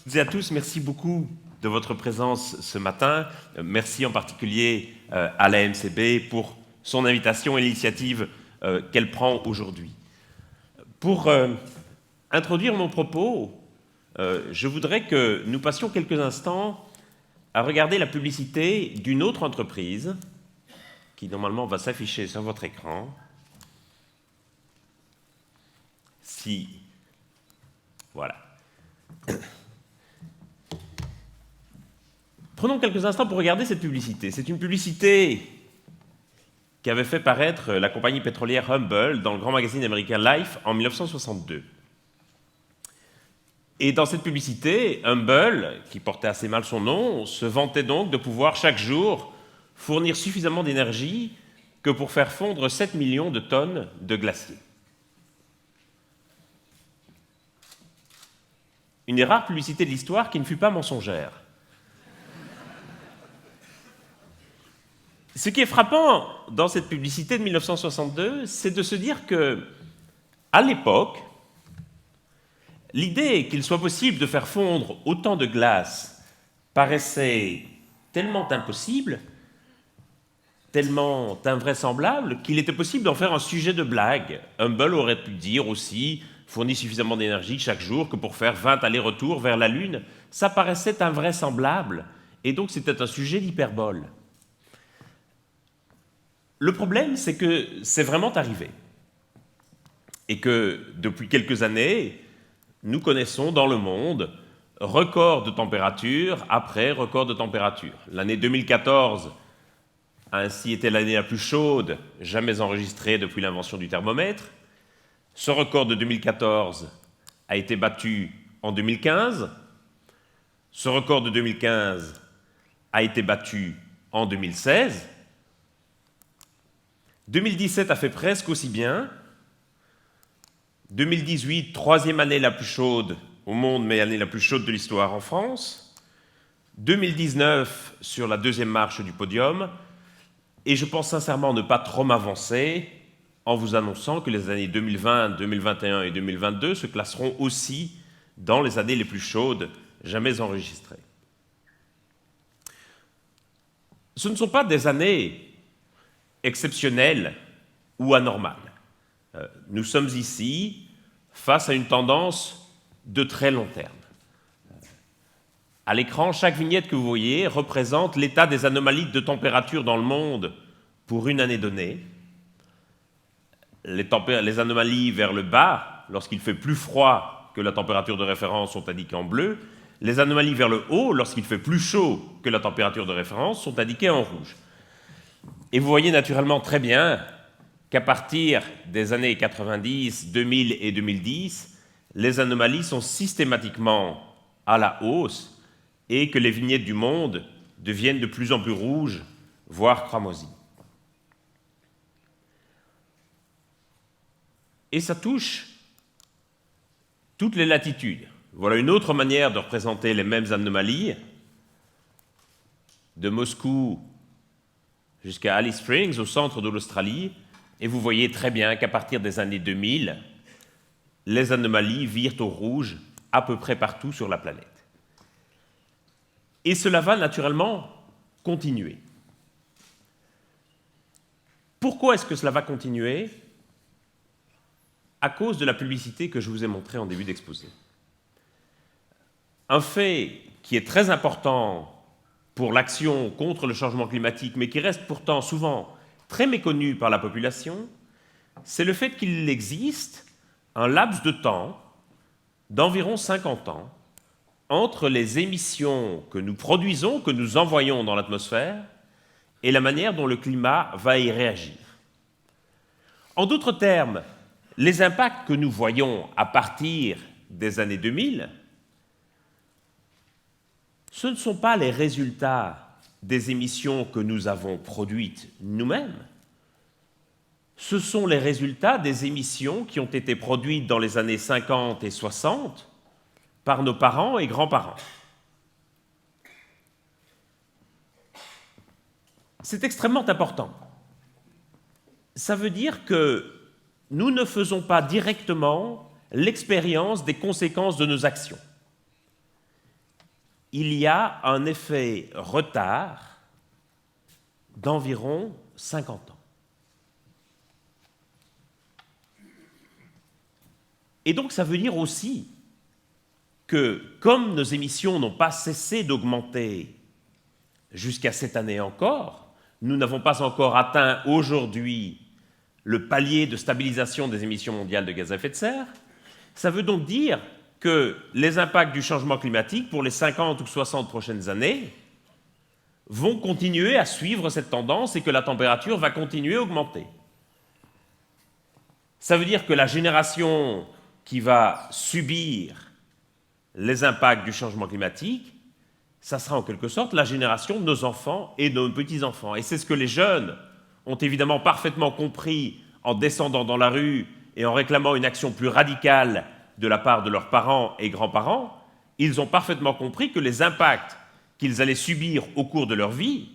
toutes et à tous, merci beaucoup de votre présence ce matin. Merci en particulier à la MCB pour son invitation et l'initiative qu'elle prend aujourd'hui. Pour introduire mon propos, je voudrais que nous passions quelques instants à regarder la publicité d'une autre entreprise qui normalement va s'afficher sur votre écran. Voilà. Prenons quelques instants pour regarder cette publicité. C'est une publicité qu'avait fait paraître la compagnie pétrolière Humble dans le grand magazine américain Life en 1962. Et dans cette publicité, Humble, qui portait assez mal son nom, se vantait donc de pouvoir chaque jour fournir suffisamment d'énergie que pour faire fondre 7 millions de tonnes de glaciers. Une des rares publicités de l'histoire qui ne fut pas mensongère. Ce qui est frappant dans cette publicité de 1962, c'est de se dire que, à l'époque, l'idée qu'il soit possible de faire fondre autant de glace paraissait tellement impossible, tellement invraisemblable, qu'il était possible d'en faire un sujet de blague. Humble aurait pu dire aussi « fournit suffisamment d'énergie chaque jour que pour faire 20 allers-retours vers la Lune ». Ça paraissait invraisemblable, et donc c'était un sujet d'hyperbole. Le problème, c'est que c'est vraiment arrivé. Et que, depuis quelques années, nous connaissons dans le monde record de température après record de température. L'année 2014 a ainsi été l'année la plus chaude jamais enregistrée depuis l'invention du thermomètre. Ce record de 2014 a été battu en 2015. Ce record de 2015 a été battu en 2016. 2017 a fait presque aussi bien. 2018, troisième année la plus chaude au monde, mais l'année la plus chaude de l'histoire en France. 2019 sur la deuxième marche du podium. Et je pense sincèrement ne pas trop m'avancer en vous annonçant que les années 2020, 2021 et 2022 se classeront aussi dans les années les plus chaudes jamais enregistrées. Ce ne sont pas des années exceptionnelles ou anormales. Nous sommes ici face à une tendance de très long terme. À l'écran, chaque vignette que vous voyez représente l'état des anomalies de température dans le monde pour une année donnée. Les anomalies vers le bas, lorsqu'il fait plus froid que la température de référence, sont indiquées en bleu. Les anomalies vers le haut, lorsqu'il fait plus chaud que la température de référence, sont indiquées en rouge. Et vous voyez naturellement très bien qu'à partir des années 90, 2000 et 2010, les anomalies sont systématiquement à la hausse et que les vignettes du monde deviennent de plus en plus rouges, voire cramoisies. Et ça touche toutes les latitudes. Voilà une autre manière de représenter les mêmes anomalies. De Moscou jusqu'à Alice Springs, au centre de l'Australie, et vous voyez très bien qu'à partir des années 2000, les anomalies virent au rouge à peu près partout sur la planète. Et cela va naturellement continuer. Pourquoi est-ce que cela va continuer? À cause de la publicité que je vous ai montrée en début d'exposé. Un fait qui est très important pour l'action contre le changement climatique, mais qui reste pourtant souvent très méconnu par la population, c'est le fait qu'il existe un laps de temps d'environ 50 ans entre les émissions que nous produisons, que nous envoyons dans l'atmosphère, et la manière dont le climat va y réagir. En d'autres termes, les impacts que nous voyons à partir des années 2000, ce ne sont pas les résultats des émissions que nous avons produites nous-mêmes, ce sont les résultats des émissions qui ont été produites dans les années 50 et 60 par nos parents et grands-parents. C'est extrêmement important. Ça veut dire que nous ne faisons pas directement l'expérience des conséquences de nos actions. il y a un effet retard d'environ 50 ans. Et donc ça veut dire aussi que comme nos émissions n'ont pas cessé d'augmenter jusqu'à cette année encore, nous n'avons pas encore atteint aujourd'hui le palier de stabilisation des émissions mondiales de gaz à effet de serre, ça veut donc dire que les impacts du changement climatique pour les 50 ou 60 prochaines années vont continuer à suivre cette tendance et que la température va continuer à augmenter. Ça veut dire que la génération qui va subir les impacts du changement climatique, ça sera en quelque sorte la génération de nos enfants et de nos petits-enfants. Et c'est ce que les jeunes ont évidemment parfaitement compris en descendant dans la rue et en réclamant une action plus radicale de la part de leurs parents et grands-parents. Ils ont parfaitement compris que les impacts qu'ils allaient subir au cours de leur vie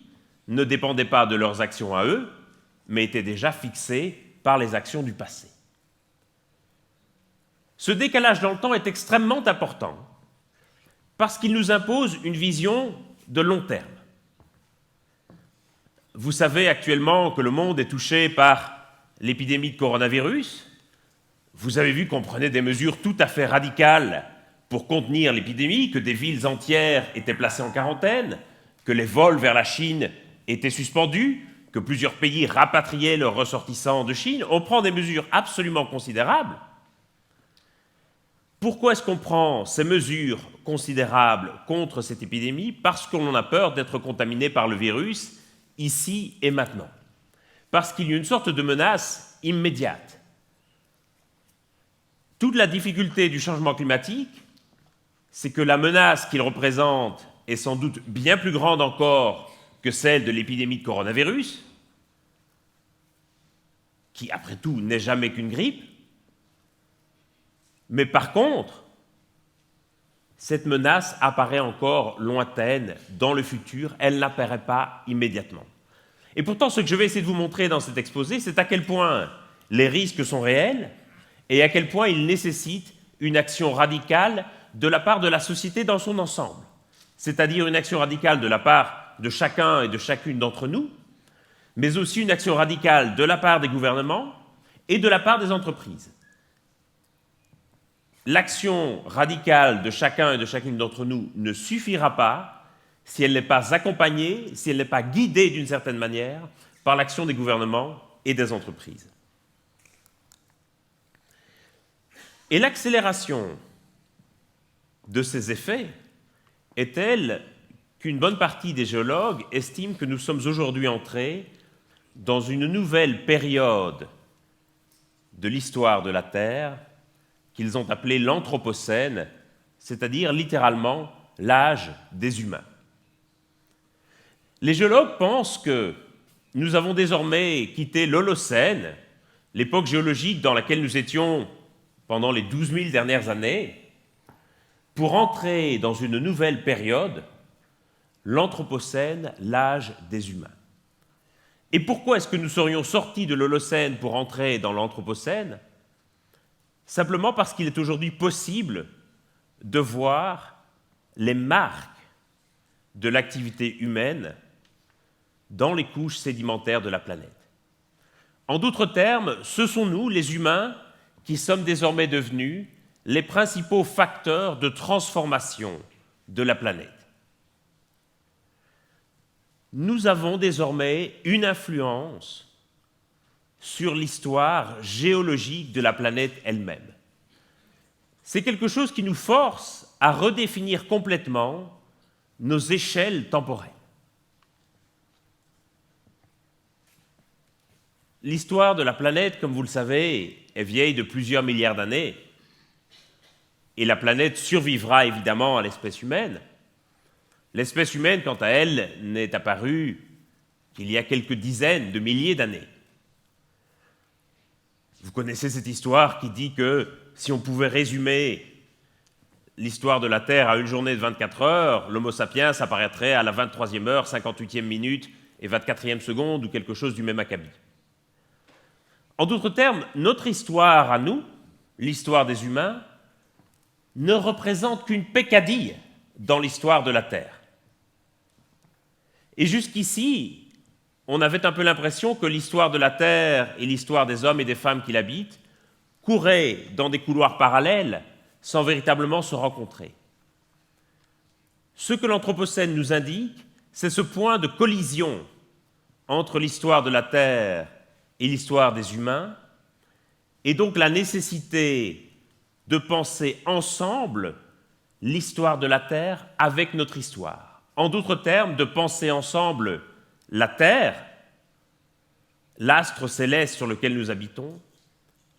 ne dépendaient pas de leurs actions à eux, mais étaient déjà fixés par les actions du passé. Ce décalage dans le temps est extrêmement important parce qu'il nous impose une vision de long terme. Vous savez actuellement que le monde est touché par l'épidémie de coronavirus. Vous avez vu qu'on prenait des mesures tout à fait radicales pour contenir l'épidémie, que des villes entières étaient placées en quarantaine, que les vols vers la Chine étaient suspendus, que plusieurs pays rapatriaient leurs ressortissants de Chine. On prend des mesures absolument considérables. Pourquoi est-ce qu'on prend ces mesures considérables contre cette épidémie? Parce qu'on a peur d'être contaminé par le virus ici et maintenant. Parce qu'il y a une sorte de menace immédiate. Toute la difficulté du changement climatique, c'est que la menace qu'il représente est sans doute bien plus grande encore que celle de l'épidémie de coronavirus, qui après tout n'est jamais qu'une grippe. Mais par contre, cette menace apparaît encore lointaine dans le futur, elle n'apparaît pas immédiatement. Et pourtant, ce que je vais essayer de vous montrer dans cet exposé, c'est à quel point les risques sont réels et à quel point ils nécessitent une action radicale de la part de la société dans son ensemble. C'est-à-dire une action radicale de la part de chacun et de chacune d'entre nous, mais aussi une action radicale de la part des gouvernements et de la part des entreprises. L'action radicale de chacun et de chacune d'entre nous ne suffira pas si elle n'est pas accompagnée, si elle n'est pas guidée d'une certaine manière par l'action des gouvernements et des entreprises. Et l'accélération de ces effets est telle qu'une bonne partie des géologues estiment que nous sommes aujourd'hui entrés dans une nouvelle période de l'histoire de la Terre qu'ils ont appelée l'Anthropocène, c'est-à-dire littéralement l'âge des humains. Les géologues pensent que nous avons désormais quitté l'Holocène, l'époque géologique dans laquelle nous étions pendant les 12 000 dernières années, pour entrer dans une nouvelle période, l'Anthropocène, l'âge des humains. Et pourquoi est-ce que nous serions sortis de l'Holocène pour entrer dans l'Anthropocène? Simplement parce qu'il est aujourd'hui possible de voir les marques de l'activité humaine dans les couches sédimentaires de la planète. En d'autres termes, ce sont nous, les humains, qui sommes désormais devenus les principaux facteurs de transformation de la planète. Nous avons désormais une influence sur l'histoire géologique de la planète elle-même. C'est quelque chose qui nous force à redéfinir complètement nos échelles temporelles. L'histoire de la planète, comme vous le savez, est vieille de plusieurs milliards d'années, et la planète survivra évidemment à l'espèce humaine. L'espèce humaine, quant à elle, n'est apparue qu'il y a quelques dizaines de milliers d'années. Vous connaissez cette histoire qui dit que si on pouvait résumer l'histoire de la Terre à une journée de 24 heures, l'Homo sapiens apparaîtrait à la 23e heure, 58e minute et 24e seconde ou quelque chose du même acabit. En d'autres termes, notre histoire à nous, l'histoire des humains, ne représente qu'une peccadille dans l'histoire de la Terre. Et jusqu'ici, on avait un peu l'impression que l'histoire de la Terre et l'histoire des hommes et des femmes qui l'habitent couraient dans des couloirs parallèles sans véritablement se rencontrer. Ce que l'Anthropocène nous indique, c'est ce point de collision entre l'histoire de la Terre et l'histoire des humains, et donc la nécessité de penser ensemble l'histoire de la Terre avec notre histoire. En d'autres termes, de penser ensemble la Terre, l'astre céleste sur lequel nous habitons,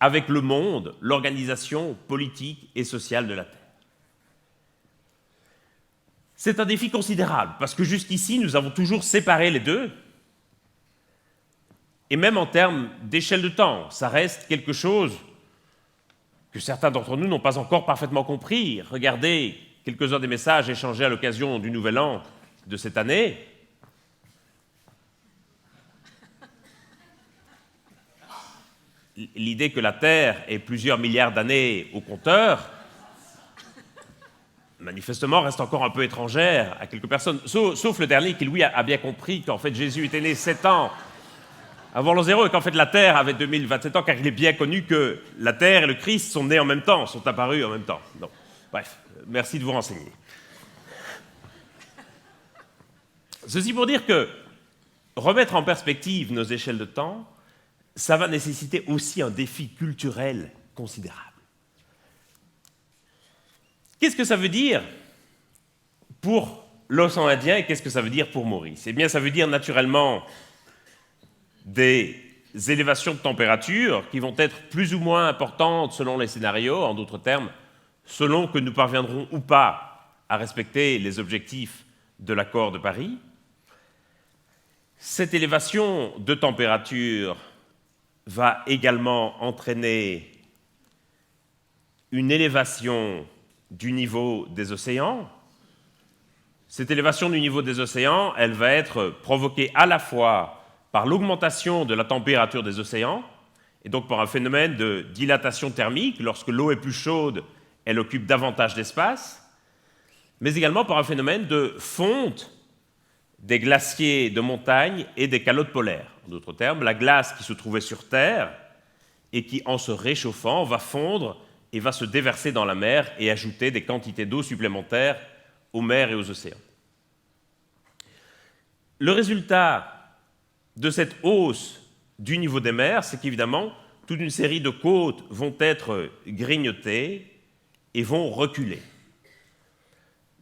avec le monde, l'organisation politique et sociale de la Terre. C'est un défi considérable, parce que jusqu'ici, nous avons toujours séparé les deux, et même en termes d'échelle de temps, ça reste quelque chose que certains d'entre nous n'ont pas encore parfaitement compris. Regardez quelques-uns des messages échangés à l'occasion du Nouvel An de cette année. L'idée que la Terre ait plusieurs milliards d'années au compteur, manifestement, reste encore un peu étrangère à quelques personnes, sauf le dernier qui, lui, a bien compris qu'en fait Jésus était né 7 ans avant l'an zéro et qu'en fait la Terre avait 2027 ans, car il est bien connu que la Terre et le Christ sont nés en même temps, sont apparus en même temps. Donc, bref, merci de vous renseigner. Ceci pour dire que remettre en perspective nos échelles de temps, ça va nécessiter aussi un défi culturel considérable. Qu'est-ce que ça veut dire pour l'océan Indien et qu'est-ce que ça veut dire pour Maurice? Eh bien, ça veut dire naturellement des élévations de température qui vont être plus ou moins importantes selon les scénarios, en d'autres termes, selon que nous parviendrons ou pas à respecter les objectifs de l'accord de Paris. Cette élévation de température va également entraîner une élévation du niveau des océans. Cette élévation du niveau des océans, elle va être provoquée à la fois par l'augmentation de la température des océans, et donc par un phénomène de dilatation thermique. Lorsque l'eau est plus chaude, elle occupe davantage d'espace, mais également par un phénomène de fonte des glaciers de montagne et des calottes polaires. En d'autres termes, la glace qui se trouvait sur Terre et qui, en se réchauffant, va fondre et va se déverser dans la mer et ajouter des quantités d'eau supplémentaires aux mers et aux océans. Le résultat de cette hausse du niveau des mers, c'est qu'évidemment, toute une série de côtes vont être grignotées et vont reculer.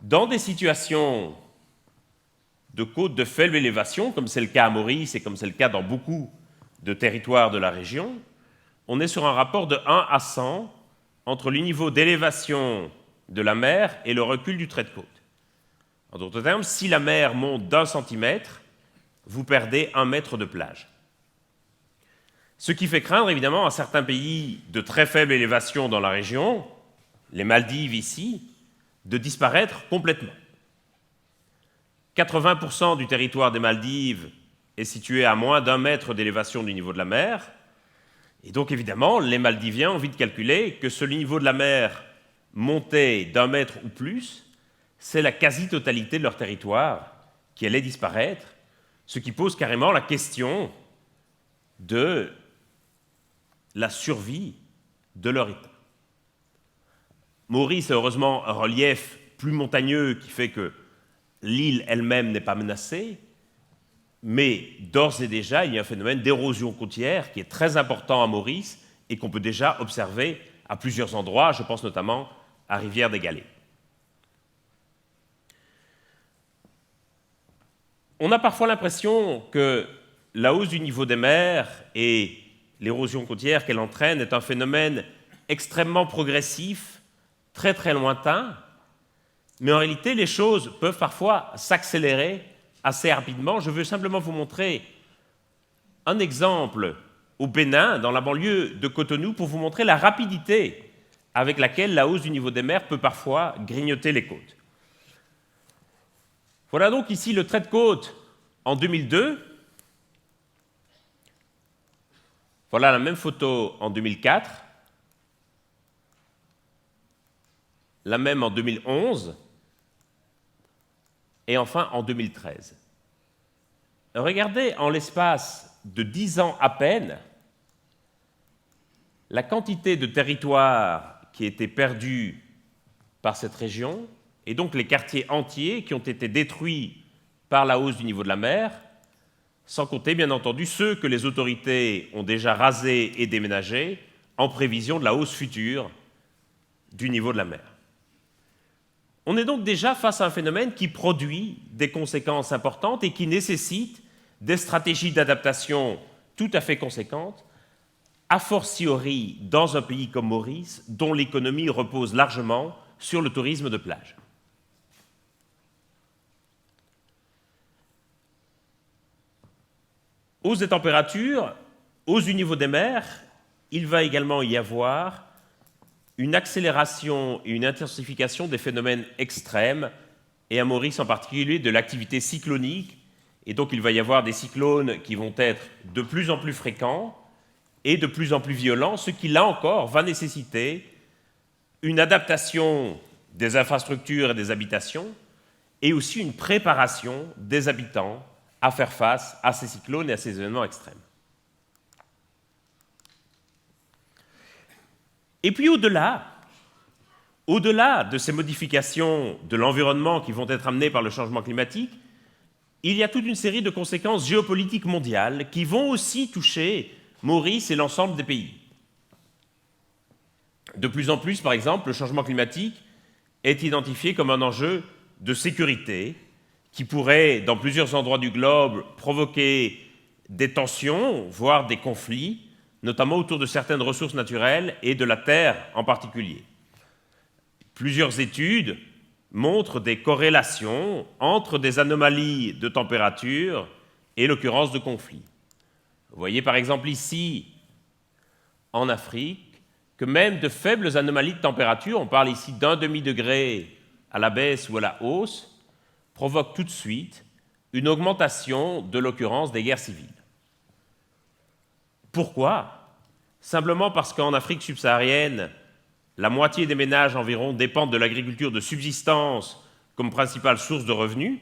Dans des situations de côtes de faible élévation, comme c'est le cas à Maurice et comme c'est le cas dans beaucoup de territoires de la région, on est sur un rapport de 1 à 100 entre le niveau d'élévation de la mer et le recul du trait de côte. En d'autres termes, si la mer monte d'1 centimètre, vous perdez 1 mètre de plage. Ce qui fait craindre évidemment à certains pays de très faible élévation dans la région, les Maldives ici, de disparaître complètement. 80% du territoire des Maldives est situé à moins d'1 mètre d'élévation du niveau de la mer, et donc évidemment les Maldiviens ont envie de calculer que ce niveau de la mer monté d'1 mètre ou plus, c'est la quasi-totalité de leur territoire qui allait disparaître, ce qui pose carrément la question de la survie de leur État. Maurice a heureusement un relief plus montagneux qui fait que l'île elle-même n'est pas menacée, mais d'ores et déjà, il y a un phénomène d'érosion côtière qui est très important à Maurice et qu'on peut déjà observer à plusieurs endroits, je pense notamment à Rivière-des-Galets. On a parfois l'impression que la hausse du niveau des mers et l'érosion côtière qu'elle entraîne est un phénomène extrêmement progressif, très très lointain, mais en réalité les choses peuvent parfois s'accélérer assez rapidement. Je veux simplement vous montrer un exemple au Bénin, dans la banlieue de Cotonou, pour vous montrer la rapidité avec laquelle la hausse du niveau des mers peut parfois grignoter les côtes. Voilà donc ici le trait de côte en 2002. Voilà la même photo en 2004. La même en 2011. et enfin en 2013. Regardez en l'espace de 10 ans à peine la quantité de territoire qui a été perdue par cette région, et donc les quartiers entiers qui ont été détruits par la hausse du niveau de la mer, sans compter bien entendu ceux que les autorités ont déjà rasés et déménagés en prévision de la hausse future du niveau de la mer. On est donc déjà face à un phénomène qui produit des conséquences importantes et qui nécessite des stratégies d'adaptation tout à fait conséquentes, a fortiori dans un pays comme Maurice, dont l'économie repose largement sur le tourisme de plage. Hausse des températures, hausse du niveau des mers, il va également y avoir une accélération et une intensification des phénomènes extrêmes, et à Maurice en particulier de l'activité cyclonique, et donc il va y avoir des cyclones qui vont être de plus en plus fréquents et de plus en plus violents, ce qui là encore va nécessiter une adaptation des infrastructures et des habitations, et aussi une préparation des habitants à faire face à ces cyclones et à ces événements extrêmes. Et puis au-delà de ces modifications de l'environnement qui vont être amenées par le changement climatique, il y a toute une série de conséquences géopolitiques mondiales qui vont aussi toucher Maurice et l'ensemble des pays. De plus en plus, par exemple, le changement climatique est identifié comme un enjeu de sécurité qui pourrait, dans plusieurs endroits du globe, provoquer des tensions, voire des conflits, notamment autour de certaines ressources naturelles et de la terre en particulier. Plusieurs études montrent des corrélations entre des anomalies de température et l'occurrence de conflits. Vous voyez par exemple ici, en Afrique, que même de faibles anomalies de température, on parle ici d'1 demi-degré à la baisse ou à la hausse, provoquent tout de suite une augmentation de l'occurrence des guerres civiles. Pourquoi ? Simplement parce qu'en Afrique subsaharienne, la moitié des ménages environ dépendent de l'agriculture de subsistance comme principale source de revenus,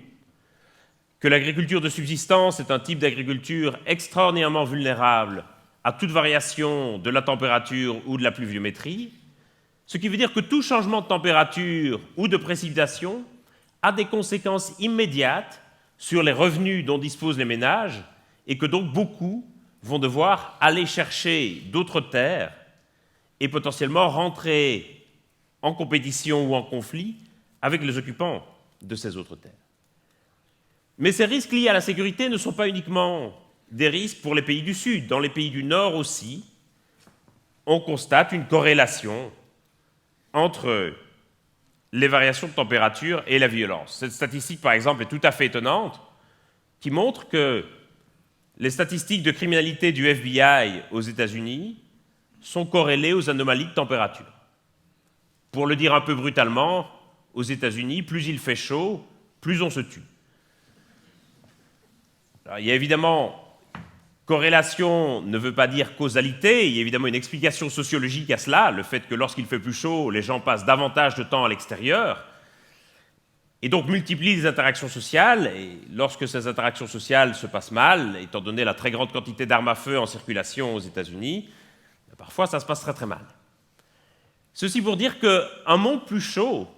que l'agriculture de subsistance est un type d'agriculture extraordinairement vulnérable à toute variation de la température ou de la pluviométrie, ce qui veut dire que tout changement de température ou de précipitation a des conséquences immédiates sur les revenus dont disposent les ménages et que donc beaucoup vont devoir aller chercher d'autres terres et potentiellement rentrer en compétition ou en conflit avec les occupants de ces autres terres. Mais ces risques liés à la sécurité ne sont pas uniquement des risques pour les pays du Sud. Dans les pays du Nord aussi, on constate une corrélation entre les variations de température et la violence. Cette statistique, par exemple, est tout à fait étonnante, qui montre que les statistiques de criminalité du FBI aux États-Unis sont corrélées aux anomalies de température. Pour le dire un peu brutalement, aux États-Unis, plus il fait chaud, plus on se tue. Alors, il y a évidemment, corrélation ne veut pas dire causalité, il y a évidemment une explication sociologique à cela, le fait que lorsqu'il fait plus chaud, les gens passent davantage de temps à l'extérieur, et donc multiplient les interactions sociales, et lorsque ces interactions sociales se passent mal, étant donné la très grande quantité d'armes à feu en circulation aux États-Unis, parfois ça se passe très très mal. Ceci pour dire qu'un monde plus chaud,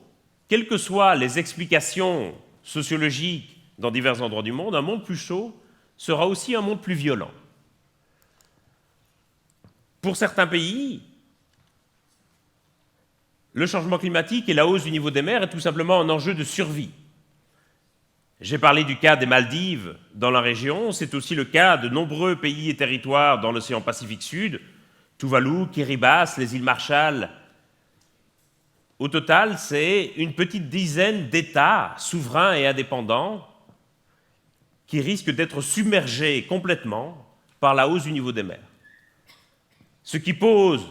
quelles que soient les explications sociologiques dans divers endroits du monde, un monde plus chaud sera aussi un monde plus violent. Pour certains pays, le changement climatique et la hausse du niveau des mers est tout simplement un enjeu de survie. J'ai parlé du cas des Maldives dans la région, c'est aussi le cas de nombreux pays et territoires dans l'océan Pacifique Sud, Tuvalu, Kiribati, les îles Marshall. Au total, c'est une petite dizaine d'États souverains et indépendants qui risquent d'être submergés complètement par la hausse du niveau des mers. Ce qui pose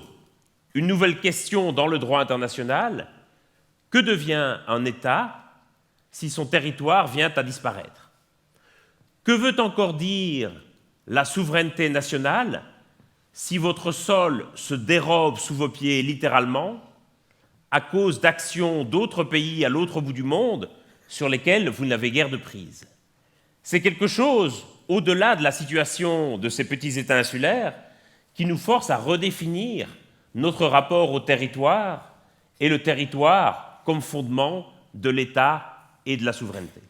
une nouvelle question dans le droit international, que devient un État si son territoire vient à disparaître ? Que veut encore dire la souveraineté nationale si votre sol se dérobe sous vos pieds littéralement à cause d'actions d'autres pays à l'autre bout du monde sur lesquels vous n'avez guère de prise. C'est quelque chose, au-delà de la situation de ces petits États insulaires, qui nous force à redéfinir notre rapport au territoire et le territoire comme fondement de l'État et de la souveraineté.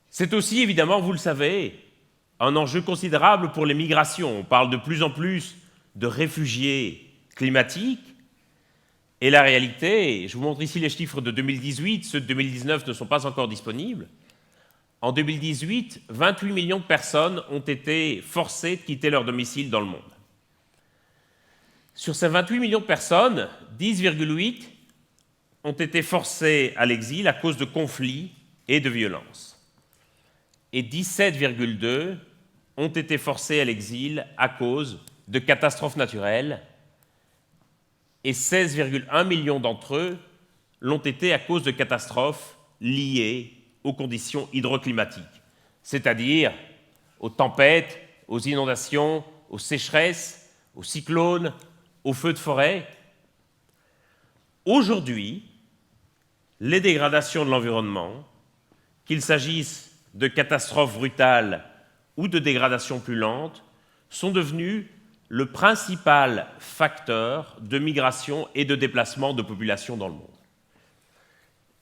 C'est aussi, évidemment, vous le savez, un enjeu considérable pour les migrations. On parle de plus en plus de réfugiés climatiques, et la réalité, je vous montre ici les chiffres de 2018, ceux de 2019 ne sont pas encore disponibles. En 2018, 28 millions de personnes ont été forcées de quitter leur domicile dans le monde. Sur ces 28 millions de personnes, 10,8 ont été forcées à l'exil à cause de conflits et de violences. Et 17,2 ont été forcés à l'exil à cause de catastrophes naturelles, et 16,1 millions d'entre eux l'ont été à cause de catastrophes liées aux conditions hydroclimatiques, c'est-à-dire aux tempêtes, aux inondations, aux sécheresses, aux cyclones, aux feux de forêt. Aujourd'hui, les dégradations de l'environnement, qu'il s'agisse de catastrophes brutales ou de dégradations plus lentes, sont devenues le principal facteur de migration et de déplacement de populations dans le monde.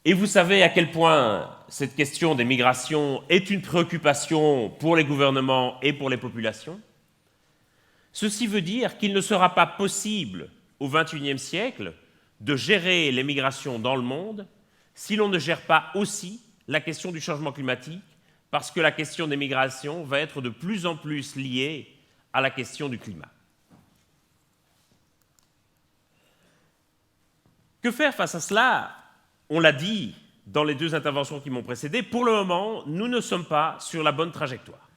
Et vous savez à quel point cette question des migrations est une préoccupation pour les gouvernements et pour les populations. Ceci veut dire qu'il ne sera pas possible au XXIe siècle de gérer les migrations dans le monde si l'on ne gère pas aussi la question du changement climatique, parce que la question des migrations va être de plus en plus liée à la question du climat. Que faire face à cela? On l'a dit dans les deux interventions qui m'ont précédé, pour le moment, nous ne sommes pas sur la bonne trajectoire.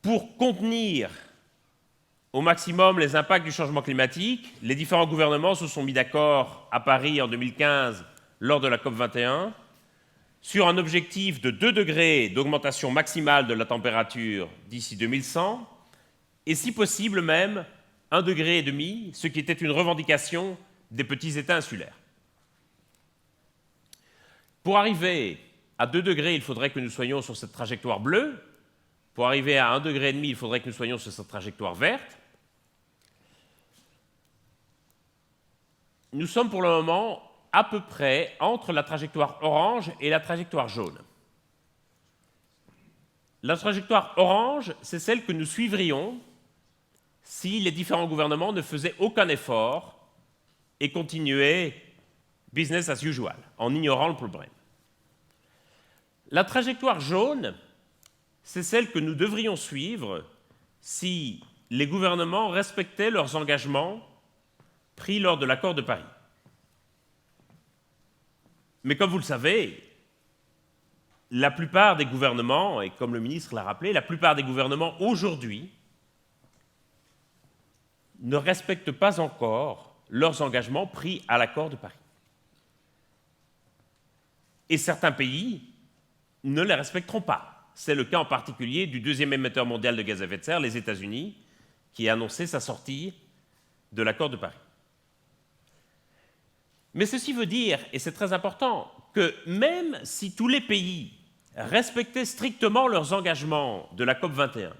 Pour contenir au maximum les impacts du changement climatique, les différents gouvernements se sont mis d'accord à Paris en 2015 lors de la COP21 sur un objectif de 2 degrés d'augmentation maximale de la température d'ici 2100 et si possible même 1,5 degré, ce qui était une revendication des petits États insulaires. Pour arriver à 2 degrés, il faudrait que nous soyons sur cette trajectoire bleue. Pour arriver à 1,5 degré, il faudrait que nous soyons sur cette trajectoire verte. Nous sommes pour le moment à peu près entre la trajectoire orange et la trajectoire jaune. La trajectoire orange, c'est celle que nous suivrions si les différents gouvernements ne faisaient aucun effort et continuaient business as usual, en ignorant le problème. La trajectoire jaune, c'est celle que nous devrions suivre si les gouvernements respectaient leurs engagements pris lors de l'accord de Paris. Mais comme vous le savez, la plupart des gouvernements, et comme le ministre l'a rappelé, la plupart des gouvernements aujourd'hui ne respectent pas encore leurs engagements pris à l'accord de Paris. Et certains pays ne les respecteront pas. C'est le cas en particulier du deuxième émetteur mondial de gaz à effet de serre, les États-Unis, qui a annoncé sa sortie de l'accord de Paris. Mais ceci veut dire, et c'est très important, que même si tous les pays respectaient strictement leurs engagements de la COP21,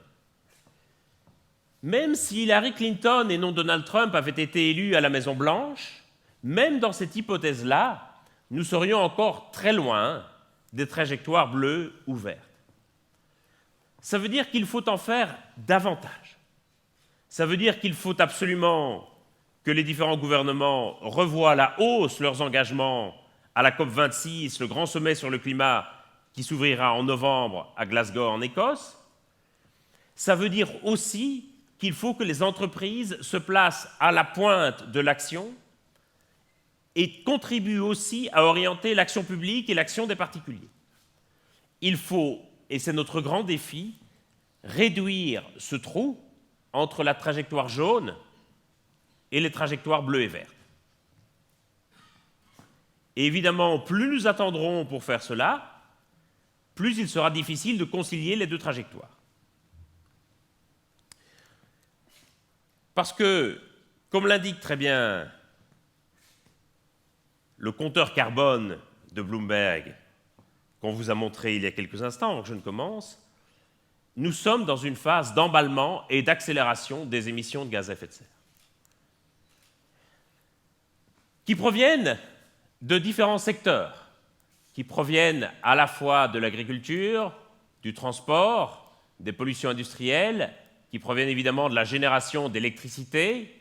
même si Hillary Clinton et non Donald Trump avaient été élus à la Maison-Blanche, même dans cette hypothèse-là, nous serions encore très loin des trajectoires bleues ou vertes. Ça veut dire qu'il faut en faire davantage. Ça veut dire qu'il faut absolument que les différents gouvernements revoient à la hausse leurs engagements à la COP26, le grand sommet sur le climat qui s'ouvrira en novembre à Glasgow en Écosse. Ça veut dire aussi qu'il faut que les entreprises se placent à la pointe de l'action et contribuent aussi à orienter l'action publique et l'action des particuliers. Il faut, et c'est notre grand défi, réduire ce trou entre la trajectoire jaune et les trajectoires bleues et vertes. Et évidemment, plus nous attendrons pour faire cela, plus il sera difficile de concilier les deux trajectoires. Parce que, comme l'indique très bien le compteur carbone de Bloomberg, qu'on vous a montré il y a quelques instants avant que je ne commence, nous sommes dans une phase d'emballement et d'accélération des émissions de gaz à effet de serre, qui proviennent de différents secteurs, qui proviennent à la fois de l'agriculture, du transport, des pollutions industrielles, qui proviennent évidemment de la génération d'électricité,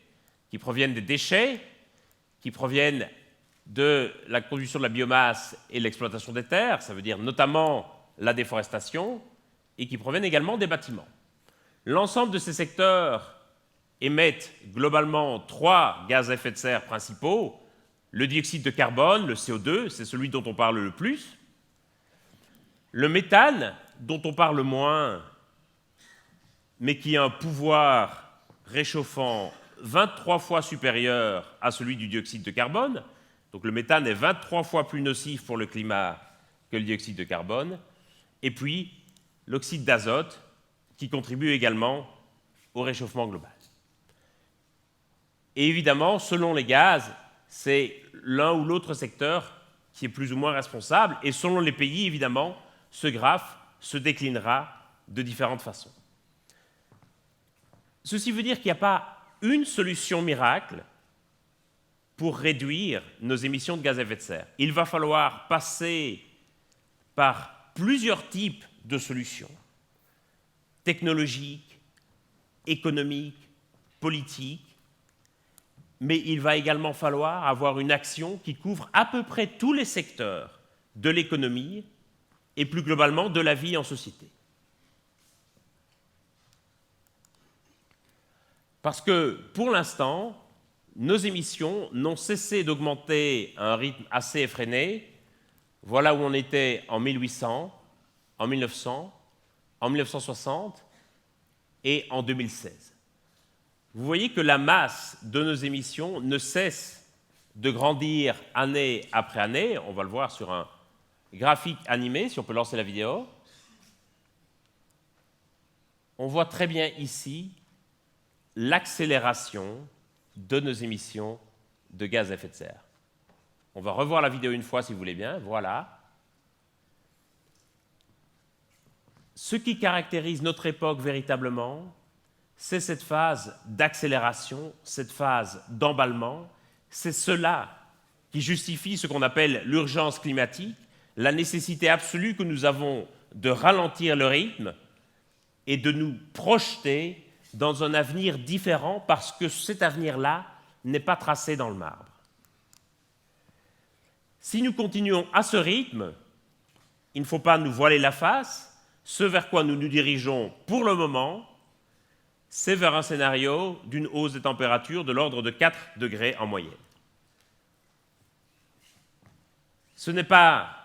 qui proviennent des déchets, qui proviennent de la production de la biomasse et de l'exploitation des terres, ça veut dire notamment la déforestation, et qui proviennent également des bâtiments. L'ensemble de ces secteurs émettent globalement 3 gaz à effet de serre principaux: le dioxyde de carbone, le CO2, c'est celui dont on parle le plus, le méthane, dont on parle moins, mais qui a un pouvoir réchauffant 23 fois supérieur à celui du dioxyde de carbone. Donc le méthane est 23 fois plus nocif pour le climat que le dioxyde de carbone. Et puis l'oxyde d'azote, qui contribue également au réchauffement global. Et évidemment, selon les gaz, c'est l'un ou l'autre secteur qui est plus ou moins responsable. Et selon les pays, évidemment, ce graphe se déclinera de différentes façons. Ceci veut dire qu'il n'y a pas une solution miracle pour réduire nos émissions de gaz à effet de serre. Il va falloir passer par plusieurs types de solutions technologiques, économiques, politiques, mais il va également falloir avoir une action qui couvre à peu près tous les secteurs de l'économie et plus globalement de la vie en société. Parce que, pour l'instant, nos émissions n'ont cessé d'augmenter à un rythme assez effréné. Voilà où on était en 1800, en 1900, en 1960 et en 2016. Vous voyez que la masse de nos émissions ne cesse de grandir année après année. On va le voir sur un graphique animé, si on peut lancer la vidéo. On voit très bien ici l'accélération de nos émissions de gaz à effet de serre. On va revoir la vidéo une fois si vous voulez bien, voilà. Ce qui caractérise notre époque véritablement, c'est cette phase d'accélération, cette phase d'emballement. C'est cela qui justifie ce qu'on appelle l'urgence climatique, la nécessité absolue que nous avons de ralentir le rythme et de nous projeter dans un avenir différent, parce que cet avenir-là n'est pas tracé dans le marbre. Si nous continuons à ce rythme, il ne faut pas nous voiler la face. Ce vers quoi nous nous dirigeons pour le moment, c'est vers un scénario d'une hausse des températures de l'ordre de 4 degrés en moyenne. Ce n'est pas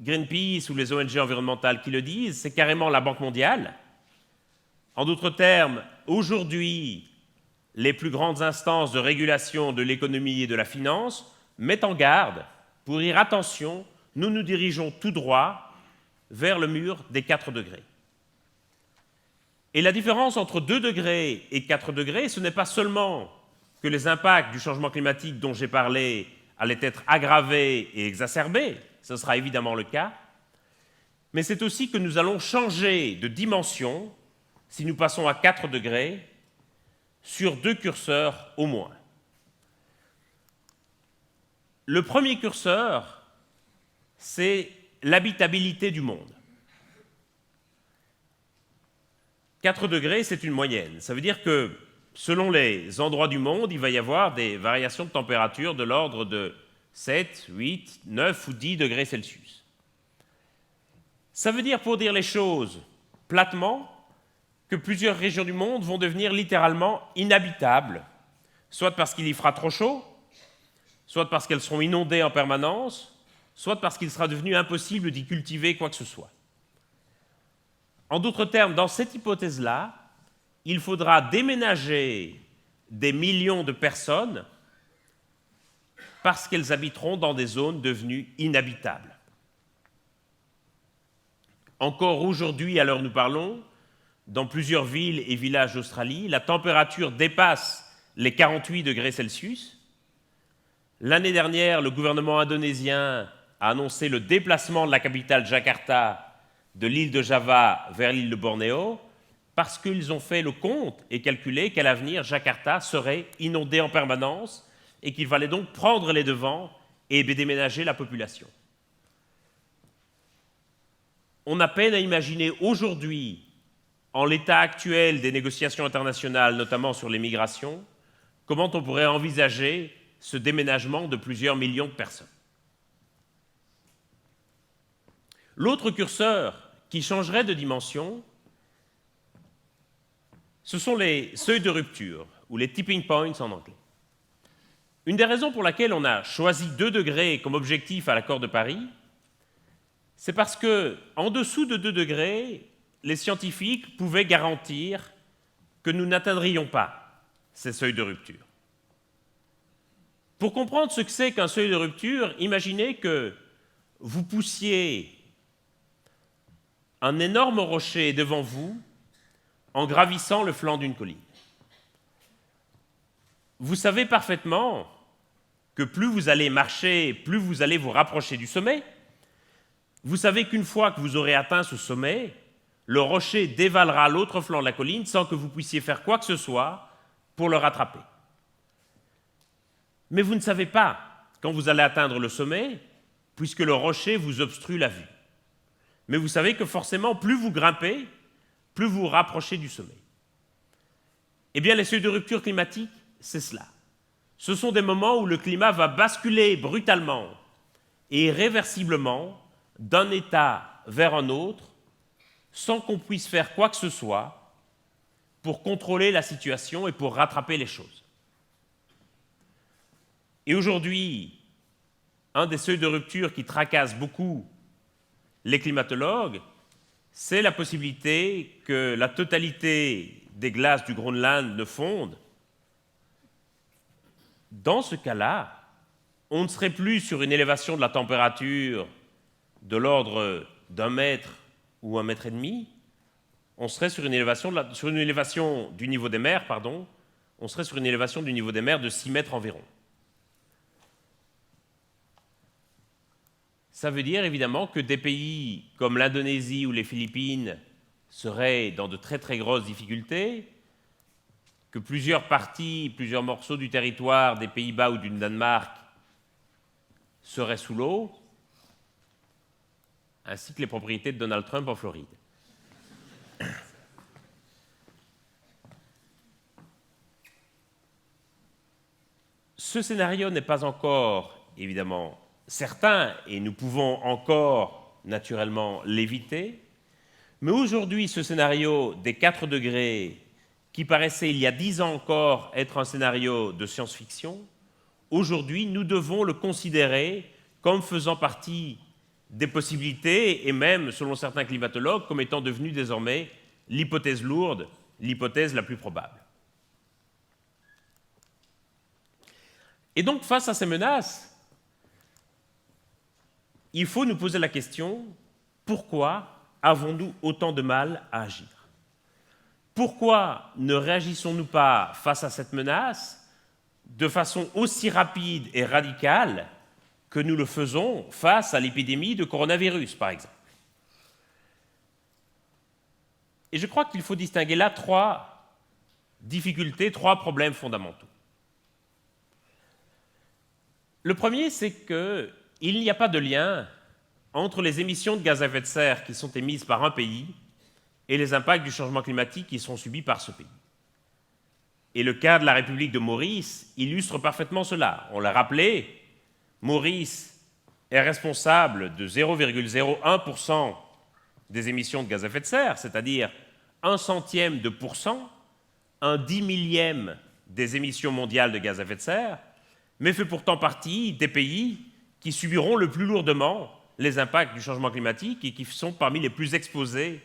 Greenpeace ou les ONG environnementales qui le disent, c'est carrément la Banque mondiale. En d'autres termes, aujourd'hui, les plus grandes instances de régulation de l'économie et de la finance mettent en garde pour dire attention, nous nous dirigeons tout droit vers le mur des 4 degrés. Et la différence entre 2 degrés et 4 degrés, ce n'est pas seulement que les impacts du changement climatique dont j'ai parlé allaient être aggravés et exacerbés, ce sera évidemment le cas, mais c'est aussi que nous allons changer de dimension si nous passons à 4 degrés sur 2 curseurs au moins. Le premier curseur, c'est l'habitabilité du monde. 4 degrés, c'est une moyenne. Ça veut dire que, selon les endroits du monde, il va y avoir des variations de température de l'ordre de 7, 8, 9 ou 10 degrés Celsius. Ça veut dire, pour dire les choses platement, que plusieurs régions du monde vont devenir littéralement inhabitables, soit parce qu'il y fera trop chaud, soit parce qu'elles seront inondées en permanence, soit parce qu'il sera devenu impossible d'y cultiver quoi que ce soit. En d'autres termes, dans cette hypothèse-là, il faudra déménager des millions de personnes parce qu'elles habiteront dans des zones devenues inhabitables. Encore aujourd'hui, à l'heure où nous parlons, dans plusieurs villes et villages d'Australie, la température dépasse les 48 degrés Celsius. L'année dernière, le gouvernement indonésien a annoncé le déplacement de la capitale Jakarta de l'île de Java vers l'île de Bornéo parce qu'ils ont fait le compte et calculé qu'à l'avenir, Jakarta serait inondée en permanence et qu'il fallait donc prendre les devants et déménager la population. On a peine à imaginer aujourd'hui, en l'état actuel des négociations internationales, notamment sur les migrations, comment on pourrait envisager ce déménagement de plusieurs millions de personnes. L'autre curseur qui changerait de dimension, ce sont les seuils de rupture, ou les tipping points en anglais. Une des raisons pour laquelle on a choisi 2 degrés comme objectif à l'accord de Paris, c'est parce qu'en dessous de 2 degrés, les scientifiques pouvaient garantir que nous n'atteindrions pas ces seuils de rupture. Pour comprendre ce que c'est qu'un seuil de rupture, imaginez que vous poussiez un énorme rocher devant vous en gravissant le flanc d'une colline. Vous savez parfaitement que plus vous allez marcher, plus vous allez vous rapprocher du sommet. Vous savez qu'une fois que vous aurez atteint ce sommet, le rocher dévalera l'autre flanc de la colline sans que vous puissiez faire quoi que ce soit pour le rattraper. Mais vous ne savez pas quand vous allez atteindre le sommet, puisque le rocher vous obstrue la vue. Mais vous savez que forcément, plus vous grimpez, plus vous vous rapprochez du sommet. Eh bien, les seuils de rupture climatique, c'est cela. Ce sont des moments où le climat va basculer brutalement et irréversiblement d'un état vers un autre, sans qu'on puisse faire quoi que ce soit pour contrôler la situation et pour rattraper les choses. Et aujourd'hui, un des seuils de rupture qui tracasse beaucoup les climatologues, c'est la possibilité que la totalité des glaces du Groenland ne fondent. Dans ce cas-là, on ne serait plus sur une élévation de la température de l'ordre d'1 mètre ou 1,5 mètre, on serait sur une élévation du niveau des mers, on serait sur une élévation du niveau des mers de 6 mètres environ. Ça veut dire évidemment que des pays comme l'Indonésie ou les Philippines seraient dans de très très grosses difficultés, que plusieurs morceaux du territoire des Pays-Bas ou du Danemark seraient sous l'eau, ainsi que les propriétés de Donald Trump en Floride. Ce scénario n'est pas encore, évidemment, certain, et nous pouvons encore, naturellement, l'éviter, mais aujourd'hui, ce scénario des 4 degrés, qui paraissait il y a 10 ans encore être un scénario de science-fiction, aujourd'hui, nous devons le considérer comme faisant partie des possibilités, et même, selon certains climatologues, comme étant devenu désormais l'hypothèse lourde, l'hypothèse la plus probable. Et donc, face à ces menaces, il faut nous poser la question, pourquoi avons-nous autant de mal à agir? Pourquoi ne réagissons-nous pas face à cette menace de façon aussi rapide et radicale que nous le faisons face à l'épidémie de coronavirus, par exemple? Et je crois qu'il faut distinguer là 3 difficultés, 3 problèmes fondamentaux. Le premier, c'est qu'il n'y a pas de lien entre les émissions de gaz à effet de serre qui sont émises par un pays et les impacts du changement climatique qui sont subis par ce pays. Et le cas de la République de Maurice illustre parfaitement cela. On l'a rappelé, Maurice est responsable de 0,01% des émissions de gaz à effet de serre, c'est-à-dire 0,01%, 1/10 des émissions mondiales de gaz à effet de serre, mais fait pourtant partie des pays qui subiront le plus lourdement les impacts du changement climatique et qui sont parmi les plus exposés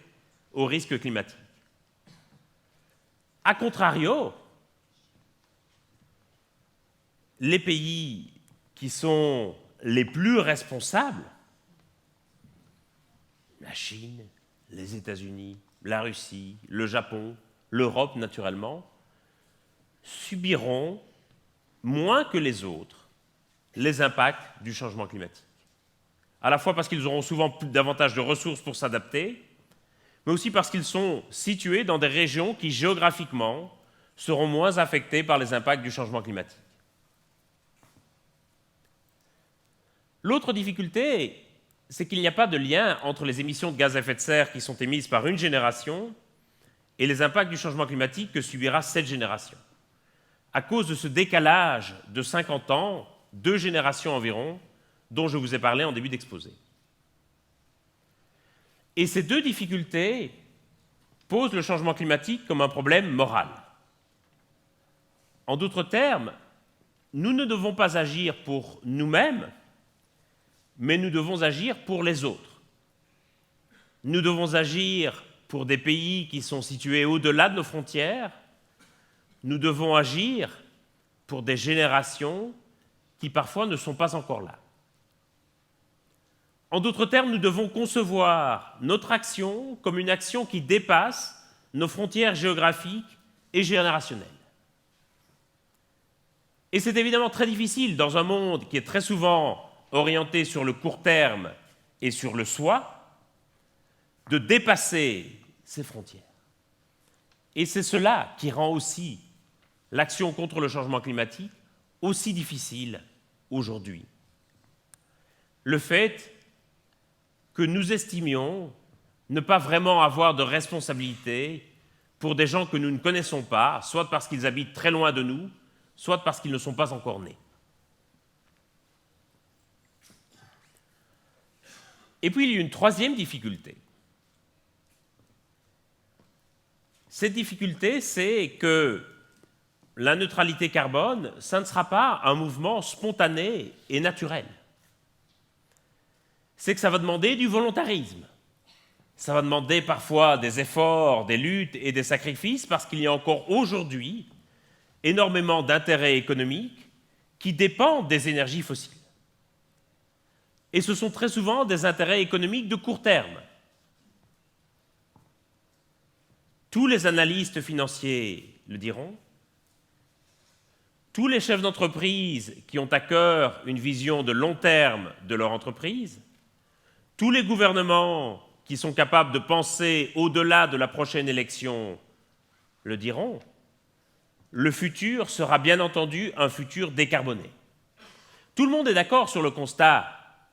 aux risques climatiques. A contrario, les pays qui sont les plus responsables, la Chine, les États-Unis, la Russie, le Japon, l'Europe naturellement, subiront moins que les autres les impacts du changement climatique. À la fois parce qu'ils auront souvent davantage de ressources pour s'adapter, mais aussi parce qu'ils sont situés dans des régions qui, géographiquement, seront moins affectées par les impacts du changement climatique. L'autre difficulté, c'est qu'il n'y a pas de lien entre les émissions de gaz à effet de serre qui sont émises par une génération et les impacts du changement climatique que subira cette génération. À cause de ce décalage de 50 ans, 2 générations environ, dont je vous ai parlé en début d'exposé. Et ces 2 difficultés posent le changement climatique comme un problème moral. En d'autres termes, nous ne devons pas agir pour nous-mêmes, mais nous devons agir pour les autres. Nous devons agir pour des pays qui sont situés au-delà de nos frontières. Nous devons agir pour des générations qui parfois ne sont pas encore là. En d'autres termes, nous devons concevoir notre action comme une action qui dépasse nos frontières géographiques et générationnelles. Et c'est évidemment très difficile dans un monde qui est très souvent orienté sur le court terme et sur le soi, de dépasser ces frontières. Et c'est cela qui rend aussi l'action contre le changement climatique aussi difficile aujourd'hui. Le fait que nous estimions ne pas vraiment avoir de responsabilité pour des gens que nous ne connaissons pas, soit parce qu'ils habitent très loin de nous, soit parce qu'ils ne sont pas encore nés. Et puis il y a une troisième difficulté. Cette difficulté, c'est que la neutralité carbone, ça ne sera pas un mouvement spontané et naturel. C'est que ça va demander du volontarisme. Ça va demander parfois des efforts, des luttes et des sacrifices, parce qu'il y a encore aujourd'hui énormément d'intérêts économiques qui dépendent des énergies fossiles. Et ce sont très souvent des intérêts économiques de court terme. Tous les analystes financiers le diront. Tous les chefs d'entreprise qui ont à cœur une vision de long terme de leur entreprise, tous les gouvernements qui sont capables de penser au-delà de la prochaine élection le diront. Le futur sera bien entendu un futur décarboné. Tout le monde est d'accord sur le constat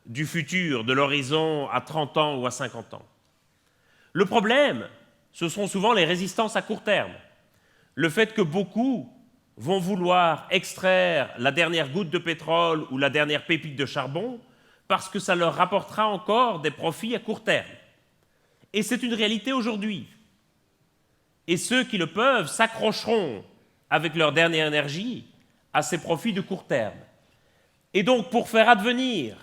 du futur, de l'horizon à 30 ans ou à 50 ans. Le problème, ce seront souvent les résistances à court terme. Le fait que beaucoup vont vouloir extraire la dernière goutte de pétrole ou la dernière pépite de charbon parce que ça leur rapportera encore des profits à court terme. Et c'est une réalité aujourd'hui. Et ceux qui le peuvent s'accrocheront avec leur dernière énergie à ces profits de court terme. Et donc, pour faire advenir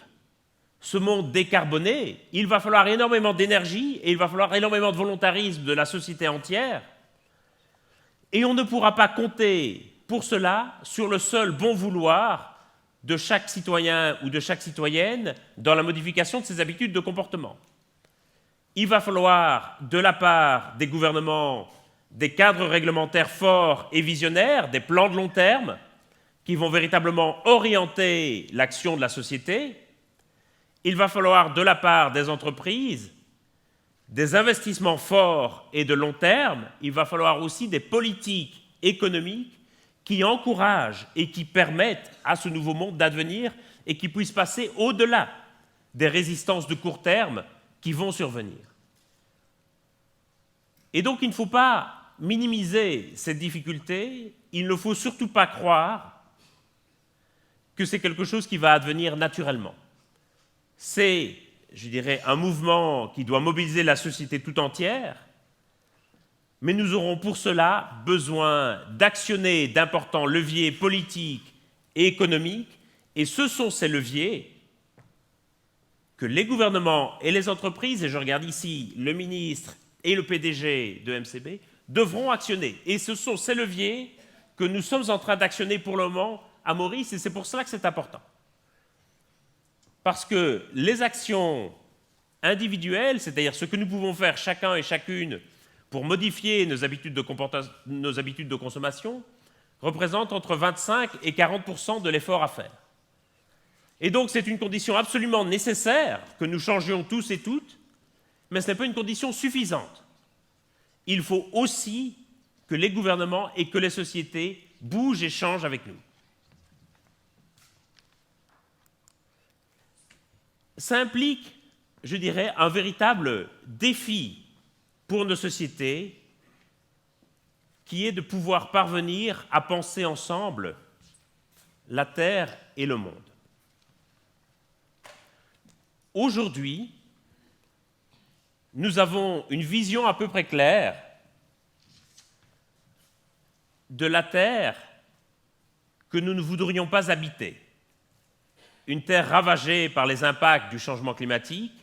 ce monde décarboné, il va falloir énormément d'énergie et il va falloir énormément de volontarisme de la société entière. Et on ne pourra pas compter pour cela sur le seul bon vouloir de chaque citoyen ou de chaque citoyenne dans la modification de ses habitudes de comportement. Il va falloir, de la part des gouvernements, des cadres réglementaires forts et visionnaires, des plans de long terme qui vont véritablement orienter l'action de la société. Il va falloir, de la part des entreprises, des investissements forts et de long terme. Il va falloir aussi des politiques économiques qui encouragent et qui permettent à ce nouveau monde d'advenir et qui puissent passer au-delà des résistances de court terme qui vont survenir. Et donc, il ne faut pas minimiser cette difficulté, il ne faut surtout pas croire que c'est quelque chose qui va advenir naturellement. C'est, je dirais, un mouvement qui doit mobiliser la société tout entière, mais nous aurons pour cela besoin d'actionner d'importants leviers politiques et économiques, et ce sont ces leviers que les gouvernements et les entreprises, et je regarde ici le ministre et le PDG de MCB, devront actionner. Et ce sont ces leviers que nous sommes en train d'actionner pour le moment à Maurice, et c'est pour cela que c'est important. Parce que les actions individuelles, c'est-à-dire ce que nous pouvons faire chacun et chacune pour modifier nos habitudes de consommation, représentent entre 25 et 40% de l'effort à faire. Et donc c'est une condition absolument nécessaire que nous changions tous et toutes, mais ce n'est pas une condition suffisante. Il faut aussi que les gouvernements et que les sociétés bougent et changent avec nous. Ça implique, je dirais, un véritable défi pour nos sociétés qui est de pouvoir parvenir à penser ensemble la Terre et le monde. Aujourd'hui, nous avons une vision à peu près claire de la Terre que nous ne voudrions pas habiter. Une Terre ravagée par les impacts du changement climatique,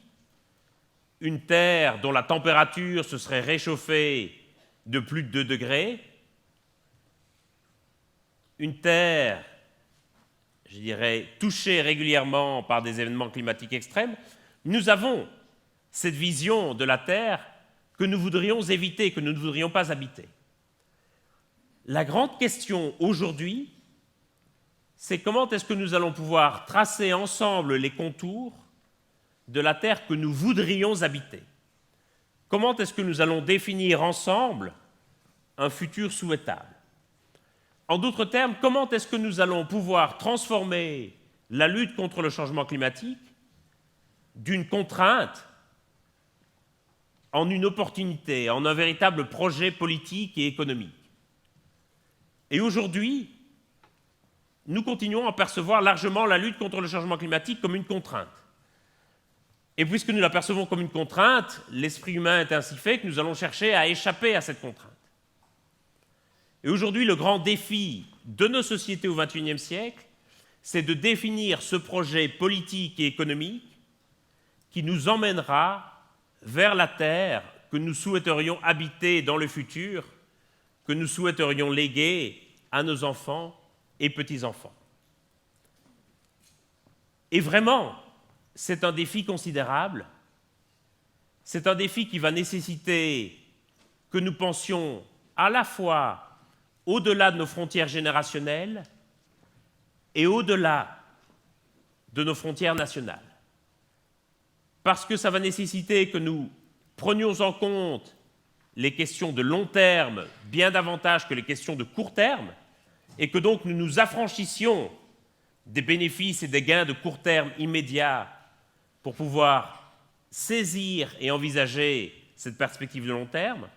une Terre dont la température se serait réchauffée de plus de 2 degrés, une Terre, je dirais, touchée régulièrement par des événements climatiques extrêmes. Nous avons cette vision de la Terre que nous voudrions éviter, que nous ne voudrions pas habiter. La grande question aujourd'hui, c'est comment est-ce que nous allons pouvoir tracer ensemble les contours de la Terre que nous voudrions habiter. Comment est-ce que nous allons définir ensemble un futur souhaitable? En d'autres termes, comment est-ce que nous allons pouvoir transformer la lutte contre le changement climatique d'une contrainte en une opportunité, en un véritable projet politique et économique? Et aujourd'hui, nous continuons à percevoir largement la lutte contre le changement climatique comme une contrainte. Et puisque nous la percevons comme une contrainte, l'esprit humain est ainsi fait que nous allons chercher à échapper à cette contrainte. Et aujourd'hui, le grand défi de nos sociétés au XXIe siècle, c'est de définir ce projet politique et économique qui nous emmènera vers la Terre que nous souhaiterions habiter dans le futur, que nous souhaiterions léguer à nos enfants et petits-enfants. Et vraiment, c'est un défi considérable. C'est un défi qui va nécessiter que nous pensions à la fois au-delà de nos frontières générationnelles et au-delà de nos frontières nationales. Parce que ça va nécessiter que nous prenions en compte les questions de long terme bien davantage que les questions de court terme, et que donc nous nous affranchissions des bénéfices et des gains de court terme immédiats pour pouvoir saisir et envisager cette perspective de long terme.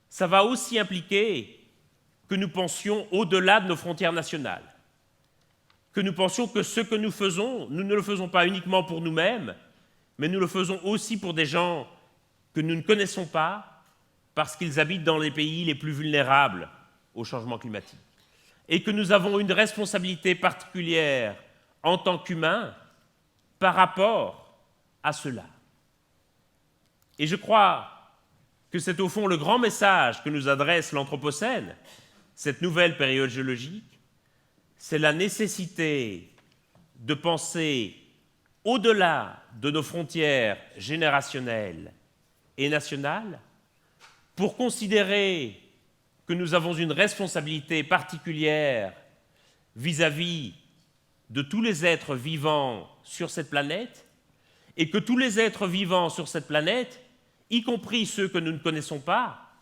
Ça va aussi impliquer que nous pensions au-delà de nos frontières nationales, que nous pensions que ce que nous faisons, nous ne le faisons pas uniquement pour nous-mêmes, mais nous le faisons aussi pour des gens que nous ne connaissons pas, parce qu'ils habitent dans les pays les plus vulnérables au changement climatique. Et que nous avons une responsabilité particulière en tant qu'humains par rapport à cela. Et je crois que c'est au fond le grand message que nous adresse l'Anthropocène, cette nouvelle période géologique, c'est la nécessité de penser au-delà de nos frontières générationnelles et nationales pour considérer que nous avons une responsabilité particulière vis-à-vis de tous les êtres vivants sur cette planète et que tous les êtres vivants sur cette planète, y compris ceux que nous ne connaissons pas,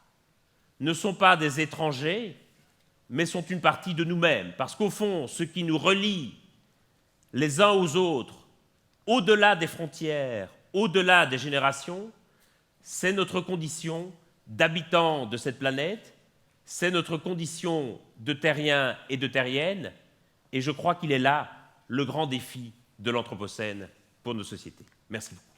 ne sont pas des étrangers, mais sont une partie de nous-mêmes. Parce qu'au fond, ce qui nous relie les uns aux autres, au-delà des frontières, au-delà des générations, c'est notre condition d'habitants de cette planète, c'est notre condition de terriens et de terriennes, et je crois qu'il est là le grand défi de l'Anthropocène pour nos sociétés. Merci beaucoup.